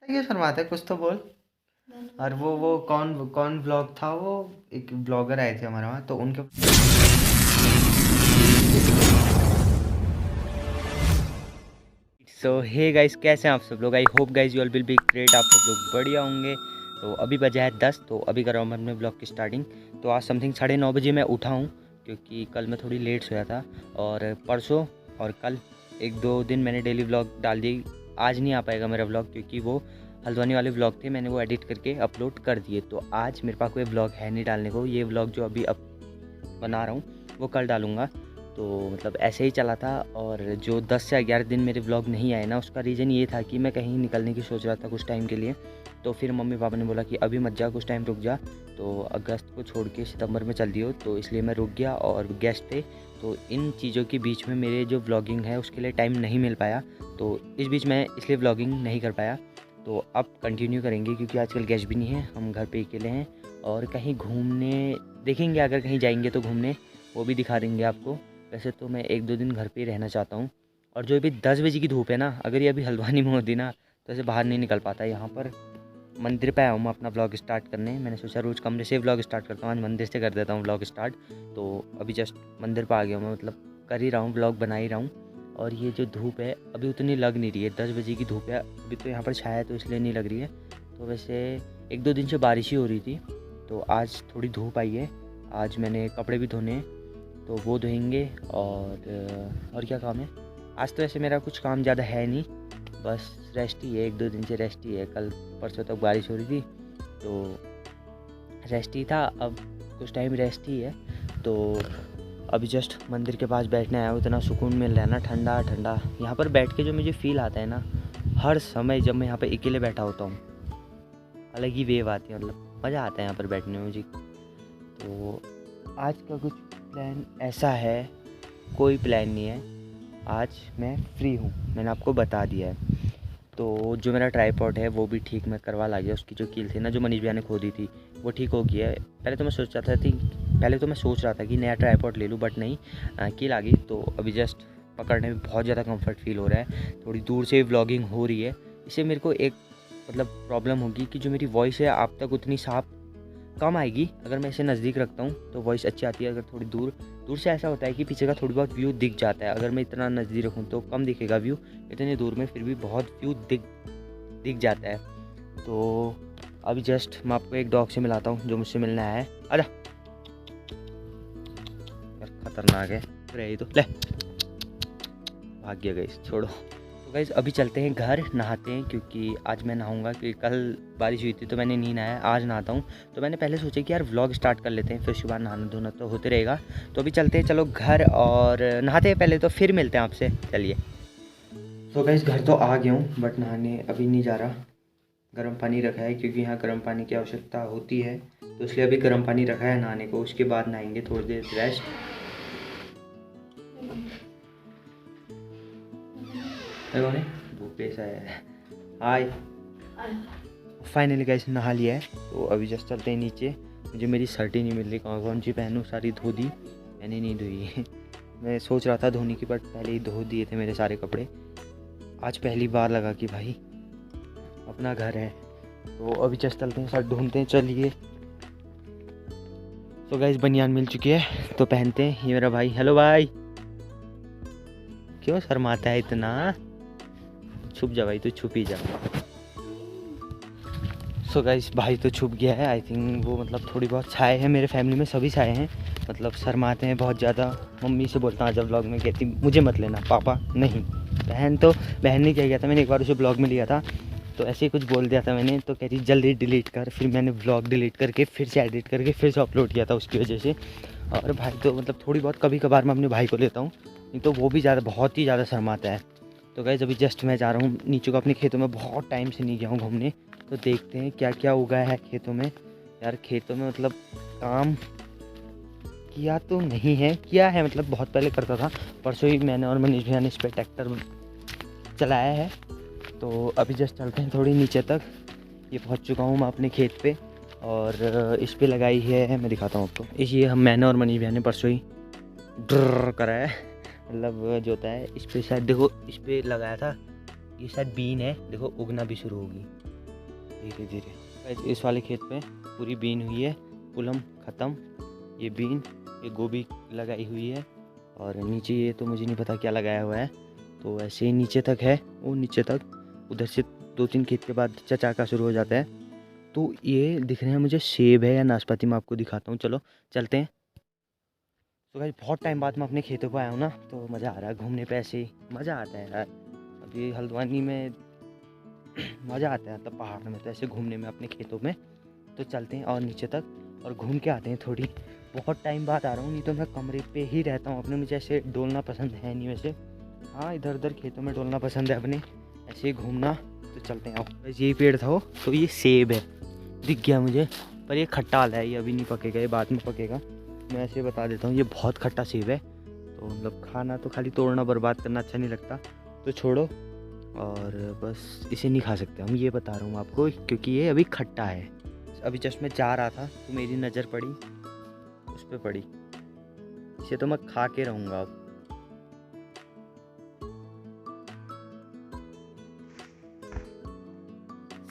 ये शर्माता है, कुछ तो बोल। और वो कौन कौन ब्लॉग था वो, एक ब्लॉगर आए थे हमारे वहाँ, तो उनके सो हे गाइस, कैसे हैं आप सब लोग। I hope guys you all will be great. आप सब लोग बढ़िया होंगे। तो अभी बजा है 10, तो अभी कर रहा हूँ मैं अपने ब्लॉग की स्टार्टिंग। तो आज समथिंग 9:30 बजे मैं उठा हूँ, क्योंकि कल मैं थोड़ी लेट सोया था। और परसों और कल 1-2 दिन मैंने डेली ब्लॉग डाल दी। आज नहीं आ पाएगा मेरा ब्लॉग, क्योंकि वो हल्द्वानी वाले ब्लॉग थे, मैंने वो एडिट करके अपलोड कर दिए। तो आज मेरे पास कोई ब्लॉग है नहीं डालने को। ये ब्लॉग जो अभी अब बना रहा हूँ वो कल डालूँगा। तो मतलब ऐसे ही चला था। और जो 10 से 11 दिन मेरे ब्लॉग नहीं आए ना, उसका रीज़न ये था कि मैं कहीं निकलने की सोच रहा था कुछ टाइम के लिए। तो फिर मम्मी पापा ने बोला कि अभी मत जा, कुछ टाइम रुक जा। तो अगस्त को छोड़ के सितंबर में चल दियो। तो इसलिए मैं रुक गया, और गेस्ट थे, तो इन चीज़ों के बीच में मेरे जो ब्लॉगिंग है उसके लिए टाइम नहीं मिल पाया। तो इस बीच मैं इसलिए ब्लॉगिंग नहीं कर पाया। तो अब कंटिन्यू करेंगे, क्योंकि आजकल गेस्ट भी नहीं है, हम घर पे अकेले हैं। और कहीं घूमने देखेंगे, अगर कहीं जाएंगे तो घूमने वो भी दिखा देंगे आपको। वैसे तो मैं 1-2 दिन घर पे ही रहना चाहता हूँ। और जो अभी 10 बजे की धूप है ना, अगर ये अभी हल्द्वानी में होती ना, तो ऐसे बाहर नहीं निकल पाता। यहाँ पर मंदिर पे आया हूँ मैं अपना ब्लॉग स्टार्ट करने। मैंने सोचा रोज़ कमरे से ब्लॉग स्टार्ट करता हूँ, आज मंदिर से कर देता हूँ ब्लॉग स्टार्ट। तो अभी जस्ट मंदिर पर आ गया हूँ मैं, मतलब कर ही रहा हूँ, ब्लॉग बना ही रहा हूँ। और ये जो धूप है अभी उतनी लग नहीं रही है, 10 बजे की धूप है अभी, तो यहाँ पर छाया है तो इसलिए नहीं लग रही है। तो वैसे 1-2 दिन से बारिश ही हो रही थी, तो आज थोड़ी धूप आई है। आज मैंने कपड़े भी धोने, तो वो धोएंगे। और क्या काम है आज, तो ऐसे मेरा कुछ काम ज़्यादा है नहीं, बस रेस्ट ही है। 1-2 दिन से रेस्ट ही है। कल परसों तक बारिश हो रही थी, तो रेस्ट ही था। अब कुछ टाइम रेस्ट ही है। तो अभी जस्ट मंदिर के पास बैठने आया हूँ। इतना सुकून मिल रहा है ना, ठंडा ठंडा। यहाँ पर बैठ के जो मुझे फ़ील आता है ना, हर समय जब मैं यहाँ पर अकेले बैठा होता हूँ, अलग ही वेव आती है, मतलब मज़ा आता है यहाँ पर बैठने में मुझे। तो आज का कुछ प्लान ऐसा है, कोई प्लान नहीं है। आज मैं फ्री हूँ, मैंने आपको बता दिया है। तो जो मेरा ट्राइपॉड है वो भी ठीक मैं करवा ला गया। उसकी जो कील थी ना, जो मनीष भैया ने खो दी थी, वो ठीक हो गई है। पहले तो मैं सोच रहा था कि नया ट्राइपॉड ले लूँ, बट नहीं, कील आ गई। तो अभी जस्ट पकड़ने में बहुत ज़्यादा कंफर्ट फील हो रहा है। थोड़ी दूर से व्लॉगिंग हो रही है, इससे मेरे को एक मतलब प्रॉब्लम होगी कि जो मेरी वॉइस है आप तक उतनी साफ कम आएगी। अगर मैं इसे नज़दीक रखता हूँ तो वॉइस अच्छी आती है, अगर थोड़ी दूर दूर से ऐसा होता है कि पीछे का थोड़ी बहुत व्यू दिख जाता है। अगर मैं इतना नज़दीक रखूँ तो कम दिखेगा व्यू, इतनी दूर में फिर भी बहुत व्यू दिख जाता है। तो अभी जस्ट मैं आपको एक डॉग से मिलाता हूँ जो मुझसे मिलने आया है। आजा यार, खतरनाक है रही तो, ले भाग गया गाइस, छोड़ो। तो गाइस अभी चलते हैं घर, नहाते हैं, क्योंकि आज मैं नहाऊंगा, क्योंकि कल बारिश हुई थी तो मैंने नहीं नहाया, आज नहाता हूँ। तो मैंने पहले सोचा कि यार व्लॉग स्टार्ट कर लेते हैं, फिर उसके बाद नहाना धोना तो होते रहेगा। तो अभी चलते हैं, चलो घर और नहाते हैं पहले, तो फिर मिलते हैं आपसे, चलिए। तो गाइस घर तो आ गया हूँ, बट नहाने अभी नहीं जा रहा। गर्म पानी रखा है, क्योंकि यहाँ गर्म पानी की आवश्यकता होती है, तो इसलिए अभी गर्म पानी रखा है नहाने को। उसके बाद नहाएंगे, थोड़ी देर रेस्ट। वो पेश आया है। हाय, फाइनली गाइस नहा लिया है। तो अभी जस्ट चलते हैं नीचे। मुझे मेरी शर्ट ही नहीं मिल रही, कौन सी पहनूँ, सारी धो दी, मैंने नहीं धोई। मैं सोच रहा था धोने की, बट पहले ही धो दिए थे मेरे सारे कपड़े। आज पहली बार लगा कि भाई अपना घर है। तो अभी जस्ट चलते हैं, शर्ट ढूंढते हैं, चलिए। तो गाइस बनियान मिल चुकी है, तो पहनते हैं। ये मेरा भाई, हेलो भाई, क्यों शर्माता है इतना, छुप जा भाई, तू छुप ही जा। सो गाइस भाई तो छुप गया है, आई थिंक वो मतलब थोड़ी बहुत छाए हैं, मेरे फैमिली में सभी छाए हैं, मतलब शर्माते हैं बहुत ज़्यादा। मम्मी से बोलता हूँ जब ब्लॉग में, कहती मुझे मत लेना, पापा नहीं। बहन ने क्या किया था, मैंने एक बार उसे ब्लॉग में लिया था, तो ऐसे ही कुछ बोल दिया था मैंने, तो कहती जल्दी डिलीट कर। फिर मैंने ब्लॉग डिलीट करके फिर से एडिट करके फिर से अपलोड किया था उसकी वजह से। और भाई तो मतलब थोड़ी बहुत कभी कभार मैं अपने भाई को लेता हूँ, नहीं तो वो भी ज़्यादा बहुत ही ज़्यादा शर्माता है। तो गाइस अभी जस्ट मैं जा रहा हूँ नीचे को अपने खेतों में, बहुत टाइम से नहीं गया हूँ घूमने। तो देखते हैं क्या क्या उगा है खेतों में। यार खेतों में मतलब काम किया तो नहीं है, किया है मतलब बहुत पहले करता था। परसों ही मैंने और मनीष भैया ने इस पर ट्रैक्टर चलाया है। तो अभी जस्ट चलते हैं थोड़ी नीचे तक। ये पहुंच चुका हूँ मैं अपने खेत पे, और इस पे लगाई है, मैं दिखाता हूँ आपको। ये मैंने और मनीष भैया ने परसों ही ड्र करा है, मतलब जो होता है इस पे, शायद देखो इस पे लगाया था, ये शायद बीन है, देखो उगना भी शुरू होगी। धीरे धीरे। गाइस इस वाले खेत पे पूरी बीन हुई है, पुलम ख़त्म। ये बीन, ये गोभी लगाई हुई है और नीचे ये तो मुझे नहीं पता क्या लगाया हुआ है। तो ऐसे ही नीचे तक है, वो नीचे तक, उधर से 2-3 खेत के बाद चचा का शुरू हो जाता है। तो ये दिख रहे हैं मुझे सेब है या नाशपाती, मैं आपको दिखाता हूँ, चलो चलते हैं। तो गाइस बहुत टाइम बाद मैं अपने खेतों को आया हूँ ना, तो मज़ा आ रहा है घूमने पे, ऐसे ही मज़ा आता है यार। अभी हल्द्वानी में मज़ा आता है, मतलब पहाड़ में तो ऐसे घूमने में अपने खेतों में। तो चलते हैं और नीचे तक और घूम के आते हैं थोड़ी। बहुत टाइम बाद आ रहा हूँ, नहीं तो मैं कमरे पे ही रहता हूँ अपने, मुझे ऐसे डोलना पसंद है नहीं वैसे। हाँ इधर उधर खेतों में डोलना पसंद है अपने, ऐसे ही घूमना। तो चलते हैं। अब यही पेड़ था वो, तो ये सेब है, दिख गया मुझे, पर ये खट्टा वाला है, ये अभी नहीं पकेगा, ये बाद में पकेगा। मैं ऐसे बता देता हूँ, ये बहुत खट्टा सेब है। तो मतलब खाना तो खाली तोड़ना बर्बाद करना अच्छा नहीं लगता, तो छोड़ो। और बस इसे नहीं खा सकते हम, ये बता रहा हूँ आपको, क्योंकि ये अभी खट्टा है। अभी जस्ट मैं जा रहा था तो मेरी नज़र पड़ी उस पर पड़ी, इसे तो मैं खा के रहूँगा अब।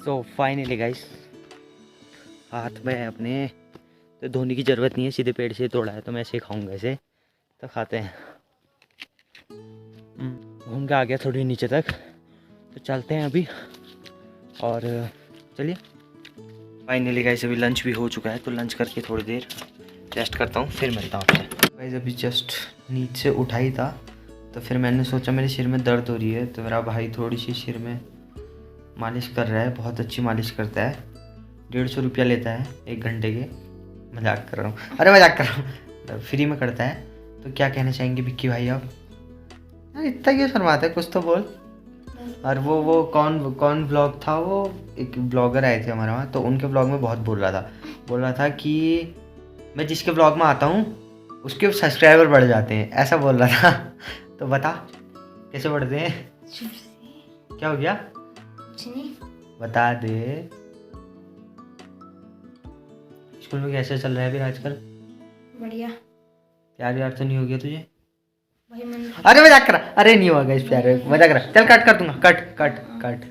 सो फाइनली गाइस हाथ में है अपने, तो धोने की ज़रूरत नहीं है, सीधे पेड़ से तोड़ा है तो मैं ऐसे ही खाऊँगा इसे। तो खाते हैं। घूम के आ गया थोड़ी नीचे तक, तो चलते हैं अभी। और चलिए फाइनली गाइस अभी लंच भी हो चुका है, तो लंच करके थोड़ी देर रेस्ट करता हूँ, फिर मिलता हूँ आपसे। गाइस अभी जस्ट नींद से उठा ही था, तो फिर मैंने सोचा मेरे सिर में दर्द हो रही है, तो मेरा भाई थोड़ी सी सिर में मालिश कर रहा है, बहुत अच्छी मालिश करता है। 150 रुपया लेता है 1 घंटे के। मजाक कर रहा हूँ, अरे मजाक कर रहा हूँ, फ्री में करता है। तो क्या कहना चाहेंगे विक्की भाई आप? यार इतना क्यों शर्माता है, कुछ तो बोल। और वो कौन ब्लॉग था, वो एक ब्लॉगर आए थे हमारे वहाँ, तो उनके ब्लॉग में बहुत बोल रहा था कि मैं जिसके ब्लॉग में आता हूँ उसके सब्सक्राइबर बढ़ जाते हैं, ऐसा बोल रहा था। तो बता कैसे बढ़ते हैं? क्या हो गया? बता दे। स्कूल में कैसे चल रहा है फिर आजकल? बढ़िया। प्यार व्यार तो नहीं हो गया तुझे? भाई मन... अरे मजाक कर, अरे नहीं होगा इस प्यार में, मजाक कर, चल कट कर दूंगा, कट।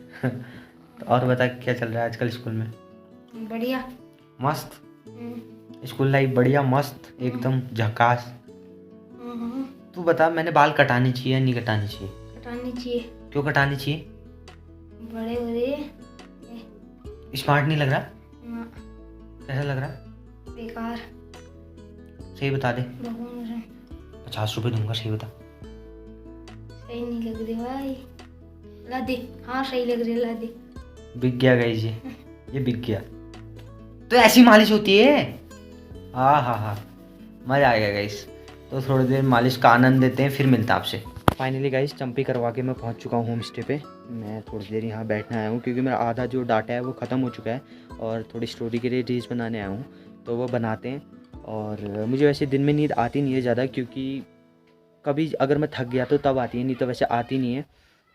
तो और बता क्या चल रहा है आजकल स्कूल में? बढ़िया मस्त। स्कूल लाइफ बढ़िया मस्त एकदम झकास। तू बता, मैंने बाल कटाने चाहिए या नहीं कटाने चाहिए? कटानी चाहिए। क्यों कटानी चाहिए? बड़े हो रहे। स्मार्ट नहीं लग रहा? कैसा लग रहा? बेकार। सही बता दे। 50 रुपये दूंगा, सही बता। सही नहीं लग रही भाई, ला दे। हाँ सही लग रही, ला दे। बिक गया गाइस, ये बिक गया। तो ऐसी मालिश होती है? हाँ मज़ा आएगा गाइस। तो थोड़ी देर मालिश का आनंद देते हैं, फिर मिलता आपसे। फाइनली गाइस चंपी करवा के मैं पहुंच चुका हूँ होम स्टे पे। मैं थोड़ी देर यहाँ बैठने आया हूँ क्योंकि मेरा आधा जो डाटा है वो ख़त्म हो चुका है, और थोड़ी स्टोरी के लिए रील्स बनाने आया हूँ, तो वो बनाते हैं। और मुझे वैसे दिन में नींद आती नहीं है ज़्यादा, क्योंकि कभी अगर मैं थक गया तो तब आती है, नहीं तो वैसे आती नहीं है।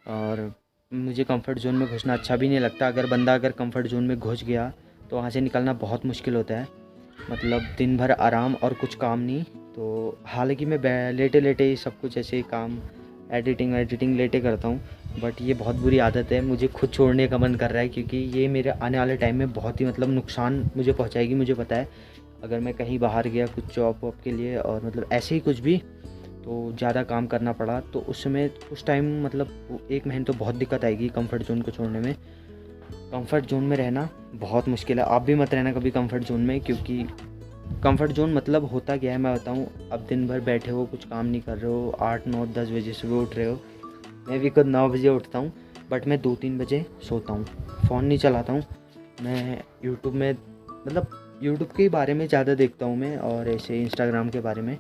और मुझे कंफर्ट जोन में घुसना अच्छा भी नहीं लगता। अगर कंफर्ट जोन में घुस गया तो वहाँ से निकलना बहुत मुश्किल होता है, मतलब दिन भर आराम और कुछ काम नहीं। तो हालांकि मैं लेटे लेटे ही सब कुछ ऐसे काम एडिटिंग लेटे करता हूँ, बट ये बहुत बुरी आदत है, मुझे खुद छोड़ने का मन कर रहा है, क्योंकि ये मेरे आने वाले टाइम में बहुत ही मतलब नुकसान मुझे पहुँचाएगी। मुझे पता है अगर मैं कहीं बाहर गया कुछ जॉब वॉब के लिए, और मतलब ऐसे ही कुछ भी, तो ज़्यादा काम करना पड़ा, तो उस समय उस टाइम मतलब 1 महीने तो बहुत दिक्कत आएगी कंफर्ट जोन को छोड़ने में। कंफर्ट जोन में रहना बहुत मुश्किल है। आप भी मत रहना कभी कंफर्ट जोन में, क्योंकि कंफर्ट जोन मतलब होता क्या है मैं बताऊँ। अब दिन भर बैठे हो, कुछ काम नहीं कर रहे हो, 8, 9, 10 बजे सुबह उठ रहे हो। मैं भी खुद 9 बजे उठता हूँ, बट मैं 2-3 बजे सोता हूँ, फ़ोन नहीं चलाता हूँ। मैं यूट्यूब में मतलब यूट्यूब के बारे में ज़्यादा देखता हूँ मैं, और ऐसे इंस्टाग्राम के बारे में।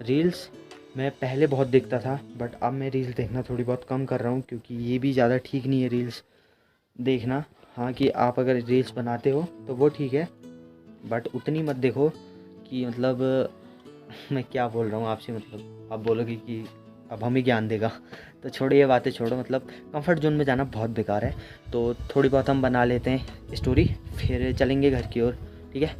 रील्स मैं पहले बहुत देखता था, बट अब मैं रील्स देखना थोड़ी बहुत कम कर रहा हूँ, क्योंकि ये भी ज़्यादा ठीक नहीं है रील्स देखना। हाँ कि आप अगर रील्स बनाते हो तो वो ठीक है, बट उतनी मत देखो कि मतलब मैं क्या बोल रहा हूँ आपसे, मतलब आप बोलोगे कि अब हमें ज्ञान देगा। तो छोड़ो ये बातें, छोड़ो, मतलब कंफर्ट जोन में जाना बहुत बेकार है। तो थोड़ी बहुत हम बना लेते हैं स्टोरी, फिर चलेंगे घर की ओर, ठीक है।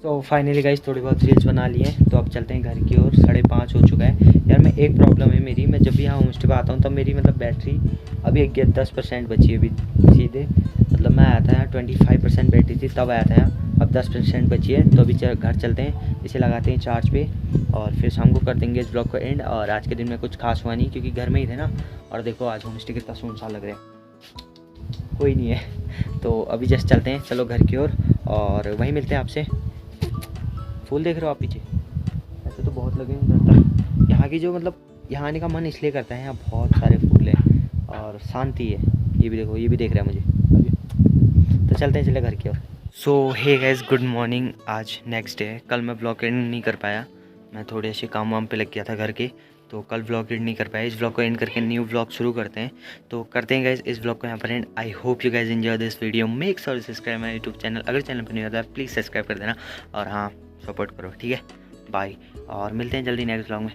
तो फाइनली गाइस थोड़ी बहुत रील्स बना लिए, तो अब चलते हैं घर की ओर। 5:30 हो चुका है यार। मैं एक प्रॉब्लम है मेरी, मैं जब भी यहाँ होम स्टे पर आता हूँ तब मेरी मतलब बैटरी अभी 10% बची है अभी सीधे। मतलब मैं आया था यहाँ 25% बैटरी थी तब आया था यहाँ, अब 10% बची है। तो अभी घर चलते हैं, इसे लगाते हैं चार्ज पे और फिर शाम को कर देंगे इस ब्लॉग को एंड। और आज के दिन में कुछ खास हुआ नहीं क्योंकि घर में ही थे ना। और देखो आज होम स्टे कितना सुनसान लग रहा है, कोई नहीं है। तो अभी जस्ट चलते हैं, चलो घर की ओर और वहीं मिलते हैं आपसे। फूल देख रहे हो आप पीछे, ऐसे तो बहुत लगे उधर तक। यहाँ की जो मतलब यहाँ आने का मन इसलिए करता है, यहाँ बहुत सारे फूल हैं और शांति है। ये भी देखो, ये भी देख रहा है मुझे अभी। तो चलते हैं चले घर की ओर। सो हे गाइस, गुड मॉर्निंग। आज नेक्स्ट डे है। कल मैं ब्लॉग एंड नहीं कर पाया, मैं थोड़े ऐसे काम वाम पे लग गया था घर के, तो कल ब्लॉग एंड नहीं कर पाया। इस ब्लॉग को एंड करके न्यू ब्लॉग शुरू करते हैं। तो करते हैं गाइस इस ब्लॉग को यहाँ पर end. I hope you guys enjoy this video. Make sure to subscribe my YouTube channel. अगर चैनल पर नहीं होता है प्लीज़ सब्सक्राइब कर देना और हाँ सपोर्ट करो, ठीक है। बाय और मिलते हैं जल्दी नेक्स्ट ब्लॉग में।